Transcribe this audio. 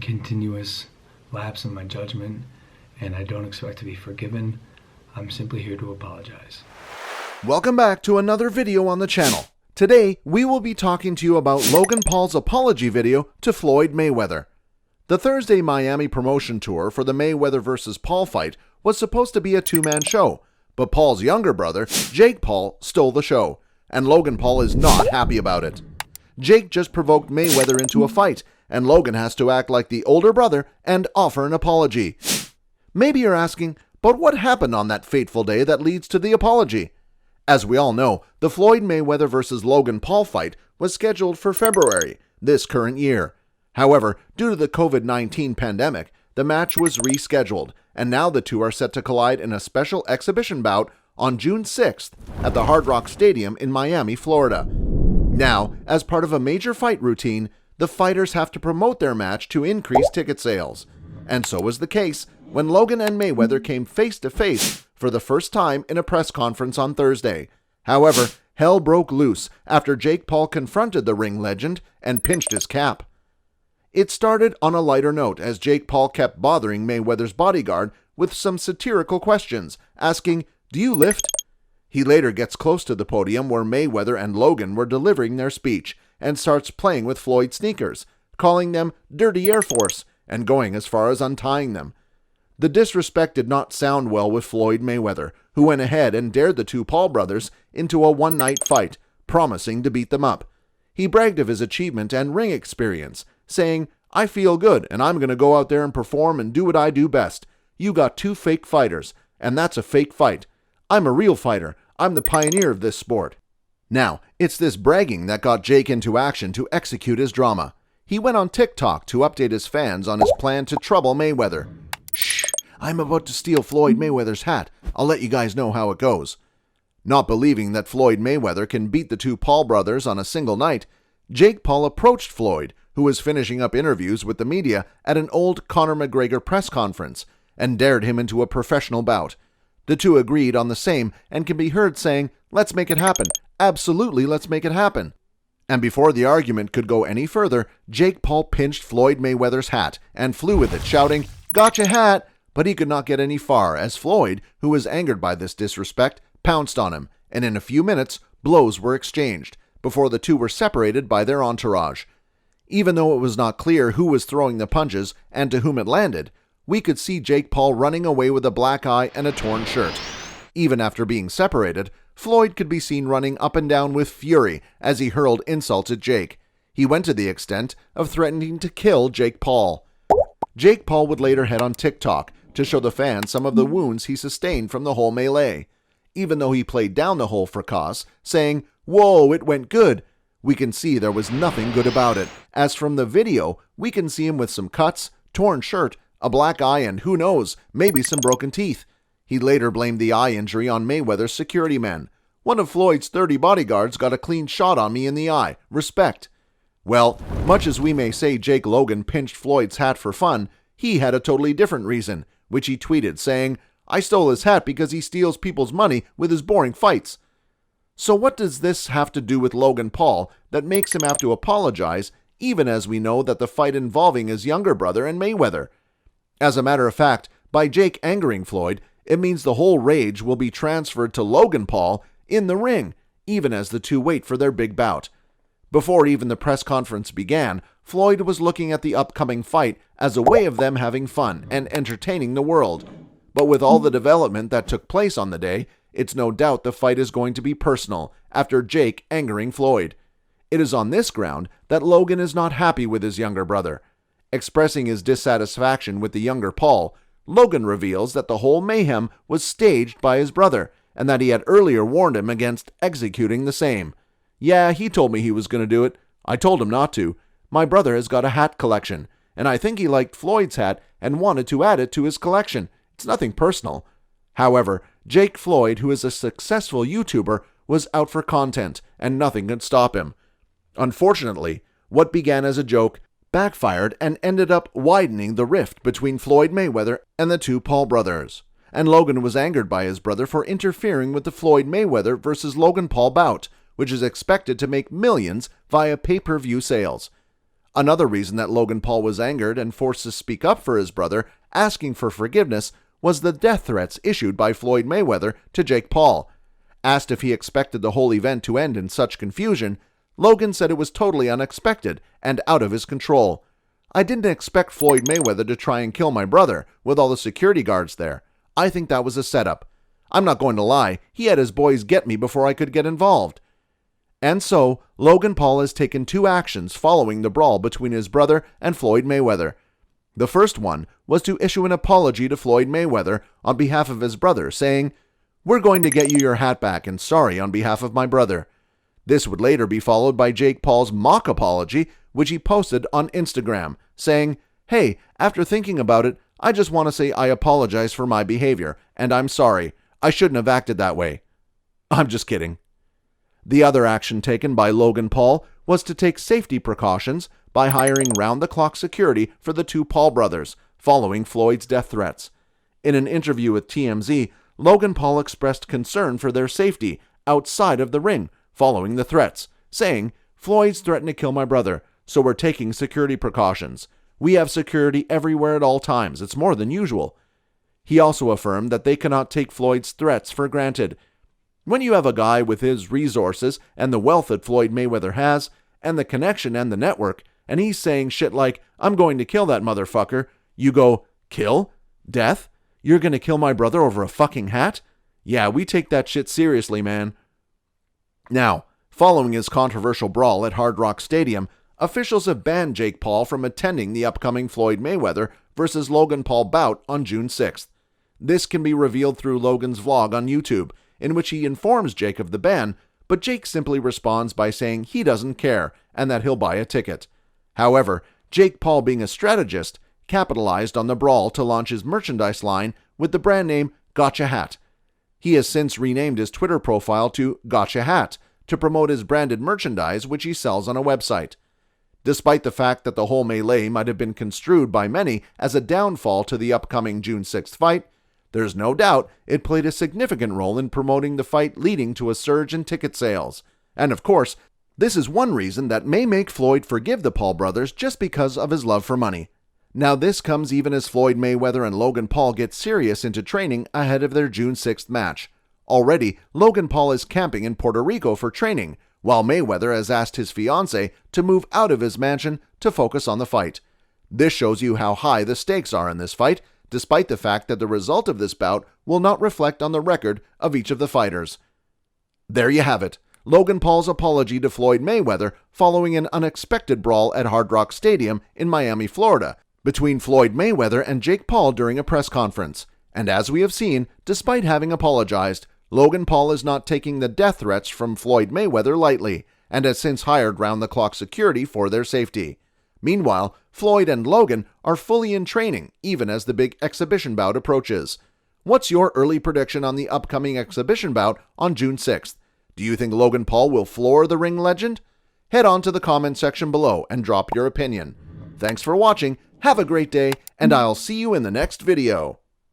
continuous lapse in my judgment, and I don't expect to be forgiven. I'm simply here to apologize. Welcome back to another video on the channel. Today, we will be talking to you about Logan Paul's apology video to Floyd Mayweather. The Thursday Miami promotion tour for the Mayweather vs. Paul fight was supposed to be a two-man show, but Paul's younger brother, Jake Paul, stole the show, and Logan Paul is not happy about it. Jake just provoked Mayweather into a fight, and Logan has to act like the older brother and offer an apology. Maybe you're asking, but what happened on that fateful day that leads to the apology? As we all know, the Floyd Mayweather vs. Logan Paul fight was scheduled for February, this current year. However, due to the COVID-19 pandemic, the match was rescheduled, and now the two are set to collide in a special exhibition bout on June 6th at the Hard Rock Stadium in Miami, Florida. Now, as part of a major fight routine, the fighters have to promote their match to increase ticket sales. And so was the case when Logan and Mayweather came face to face for the first time in a press conference on Thursday. However, hell broke loose after Jake Paul confronted the ring legend and pinched his cap. It started on a lighter note as Jake Paul kept bothering Mayweather's bodyguard with some satirical questions, asking, "Do you lift?" He later gets close to the podium where Mayweather and Logan were delivering their speech and starts playing with Floyd's sneakers, calling them dirty AIRFORCE and going as far as untying them. The disrespect did not sound well with Floyd Mayweather, who went ahead and dared the two Paul brothers into a one-night fight, promising to beat them up. He bragged of his achievement and ring experience, saying, "I feel good and I'm going to go out there and perform and do what I do best. You got two fake fighters, and that's a fake fight. I'm a real fighter. I'm the pioneer of this sport." Now, it's this bragging that got Jake into action to execute his drama. He went on TikTok to update his fans on his plan to trouble Mayweather. "Shh, I'm about to steal Floyd Mayweather's hat. I'll let you guys know how it goes." Not believing that Floyd Mayweather can beat the two Paul brothers on a single night, Jake Paul approached Floyd, who was finishing up interviews with the media at an old Conor McGregor press conference, and dared him into a professional bout. The two agreed on the same and can be heard saying, "Let's make it happen. Absolutely, let's make it happen." And before the argument could go any further, Jake Paul pinched Floyd Mayweather's hat and flew with it, shouting, "Gotcha hat!" But he could not get any far as Floyd, who was angered by this disrespect, pounced on him, and in a few minutes, blows were exchanged, before the two were separated by their entourage. Even though it was not clear who was throwing the punches and to whom it landed, we could see Jake Paul running away with a black eye and a torn shirt. Even after being separated, Floyd could be seen running up and down with fury as he hurled insults at Jake. He went to the extent of threatening to kill Jake Paul. Jake Paul would later head on TikTok to show the fans some of the wounds he sustained from the whole melee. Even though he played down the whole fracas, saying, "Whoa, it went good," we can see there was nothing good about it, as from the video, we can see him with some cuts, torn shirt, a black eye, and who knows, maybe some broken teeth. He later blamed the eye injury on Mayweather's security men. "One of Floyd's 30 bodyguards got a clean shot on me in the eye. Respect." Well, much as we may say Jake Logan pinched Floyd's hat for fun, he had a totally different reason, which he tweeted saying, "I stole his hat because he steals people's money with his boring fights." So what does this have to do with Logan Paul that makes him have to apologize, even as we know that the fight involving his younger brother and Mayweather? As a matter of fact, by Jake angering Floyd, it means the whole rage will be transferred to Logan Paul in the ring, even as the two wait for their big bout. Before even the press conference began, Floyd was looking at the upcoming fight as a way of them having fun and entertaining the world. But with all the development that took place on the day, it's no doubt the fight is going to be personal after Jake angering Floyd. It is on this ground that Logan is not happy with his younger brother. Expressing his dissatisfaction with the younger Paul, Logan reveals that the whole mayhem was staged by his brother and that he had earlier warned him against executing the same. "Yeah, he told me he was going to do it. I told him not to. My brother has got a hat collection, and I think he liked Floyd's hat and wanted to add it to his collection. It's nothing personal." However, Jake Floyd, who is a successful YouTuber, was out for content, and nothing could stop him. Unfortunately, what began as a joke backfired and ended up widening the rift between Floyd Mayweather and the two Paul brothers. And Logan was angered by his brother for interfering with the Floyd Mayweather versus Logan Paul bout, which is expected to make millions via pay-per-view sales. Another reason that Logan Paul was angered and forced to speak up for his brother, asking for forgiveness, was the death threats issued by Floyd Mayweather to Jake Paul. Asked if he expected the whole event to end in such confusion, Logan said it was totally unexpected and out of his control. "I didn't expect Floyd Mayweather to try and kill my brother with all the security guards there. I think that was a setup. I'm not going to lie, he had his boys get me before I could get involved." And so, Logan Paul has taken two actions following the brawl between his brother and Floyd Mayweather. The first one was to issue an apology to Floyd Mayweather on behalf of his brother, saying, "We're going to get you your hat back and sorry on behalf of my brother." This would later be followed by Jake Paul's mock apology, which he posted on Instagram, saying, "Hey, after thinking about it, I just want to say I apologize for my behavior, and I'm sorry. I shouldn't have acted that way." I'm just kidding. The other action taken by Logan Paul was to take safety precautions by hiring round-the-clock security for the two Paul brothers, following Floyd's death threats. In an interview with TMZ, Logan Paul expressed concern for their safety outside of the ring following the threats, saying, "Floyd's threatened to kill my brother, so we're taking security precautions. We have security everywhere at all times. It's more than usual." He also affirmed that they cannot take Floyd's threats for granted. When you have a guy with his resources and the wealth that Floyd Mayweather has, and the connection and the network, and he's saying shit like, "I'm going to kill that motherfucker," you go, "Kill? Death? You're going to kill my brother over a fucking hat?" Yeah, we take that shit seriously, man. Now, following his controversial brawl at Hard Rock Stadium, officials have banned Jake Paul from attending the upcoming Floyd Mayweather versus Logan Paul bout on June 6th. This can be revealed through Logan's vlog on YouTube, in which he informs Jake of the ban, but Jake simply responds by saying he doesn't care and that he'll buy a ticket. However, Jake Paul, being a strategist, capitalized on the brawl to launch his merchandise line with the brand name Gotcha Hat. He has since renamed his Twitter profile to Gotcha Hat to promote his branded merchandise, which he sells on a website. Despite the fact that the whole melee might have been construed by many as a downfall to the upcoming June 6th fight, there's no doubt it played a significant role in promoting the fight, leading to a surge in ticket sales. And of course, this is one reason that may make Floyd forgive the Paul brothers, just because of his love for money. Now this comes even as Floyd Mayweather and Logan Paul get serious into training ahead of their June 6th match. Already, Logan Paul is camping in Puerto Rico for training, while Mayweather has asked his fiancée to move out of his mansion to focus on the fight. This shows you how high the stakes are in this fight, despite the fact that the result of this bout will not reflect on the record of each of the fighters. There you have it, Logan Paul's apology to Floyd Mayweather following an unexpected brawl at Hard Rock Stadium in Miami, Florida, between Floyd Mayweather and Jake Paul during a press conference. And as we have seen, despite having apologized, Logan Paul is not taking the death threats from Floyd Mayweather lightly, and has since hired round-the-clock security for their safety. Meanwhile, Floyd and Logan are fully in training, even as the big exhibition bout approaches. What's your early prediction on the upcoming exhibition bout on June 6th? Do you think Logan Paul will floor the ring legend? Head on to the comment section below and drop your opinion. Thanks for watching, have a great day, and I'll see you in the next video.